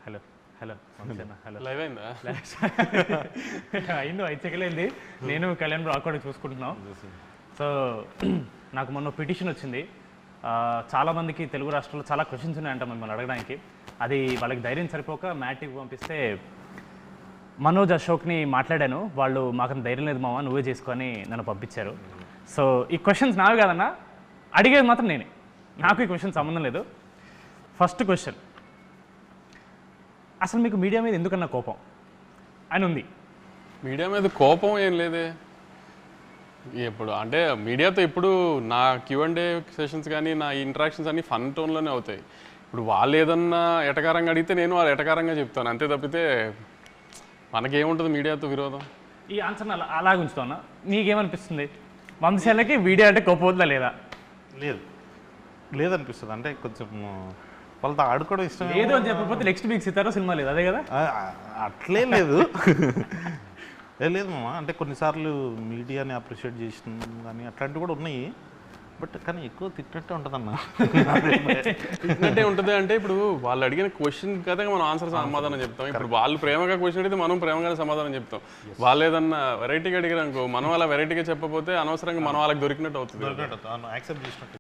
Hello hello hello live అయిందా? అయింది 5 సెకండ్లు అయింది. నేను కళ్యాణ్ బ్రో అక్కడ చూసుకుంటున్నాం. సో నాకు మొన్న పిటిషన్ వచ్చింది. చాలామందికి తెలుగు రాష్ట్రాల్లో చాలా క్వశ్చన్స్ ఉన్నాయంట మిమ్మల్ని అడగడానికి. అది వాళ్ళకి ధైర్యం సరిపోక మ్యాట్కి పంపిస్తే మనోజ్ అశోక్ని మాట్లాడాను. వాళ్ళు మాకు ధైర్యం లేదు మామ, నువ్వే చేసుకొని నన్ను పంపించారు. సో ఈ క్వశ్చన్స్ నావి కాదన్నా, అడిగేది మాత్రం నేనే. నాకు ఈ క్వశ్చన్ సంబంధం లేదు. ఫస్ట్ క్వశ్చన్, అసలు మీకు మీడియా మీద ఎందుకన్నా కోపం అని ఉంది? మీడియా మీద కోపం ఏం లేదే. ఇప్పుడు అంటే మీడియాతో ఇప్పుడు నా Q&A సెషన్స్ కానీ నా ఇంటరాక్షన్స్ అన్నీ ఫన్ టోన్లోనే అవుతాయి. ఇప్పుడు వాళ్ళు ఏదన్నా ఎటకారంగా అడిగితే నేను వాళ్ళు ఎటకారంగా చెప్తాను, అంతే తప్పితే మనకేముంటుంది మీడియాతో విరోధం. ఈ ఆన్సర్ అలాగే ఉంచుతాను. నీకేమనిపిస్తుంది, వంశీలకి మీడియా అంటే కోపం వద్దా లేదా? లేదనిపిస్తుంది. అంటే కొంచెం వాళ్ళతో ఆడుకోవడం ఇష్టం లేదు అని చెప్పకపోతే నెక్స్ట్ వీక్ సితారో సినిమా లేదు, అదే కదా? అట్లే లేదు. లేదు మామ, అంటే కొన్నిసార్లు మీడియాని అప్రిషియేట్ చేసిన కానీ అట్లాంటివి కూడా ఉన్నాయి. బట్ కానీ ఎక్కువ తిట్టినట్టే ఉంటుంది అన్న. తిట్టినట్టే ఉంటుంది అంటే ఇప్పుడు వాళ్ళు అడిగిన క్వశ్చన్ కదా మనం ఆన్సర్ సమాధానం చెప్తాం. ఇప్పుడు వాళ్ళు ప్రేమగా క్వశ్చన్ అడిగితే మనం ప్రేమగానే సమాధానం చెప్తాం. వాళ్ళు ఏదన్నా వెరైటీగా అడిగారు అనుకో, మనం అలా వెరైటీగా చెప్పకపోతే అనవసరంగా మనం వాళ్ళకి దొరికినట్టు అవుతుంది. యాక్సెప్ట్ చేసినట్టు.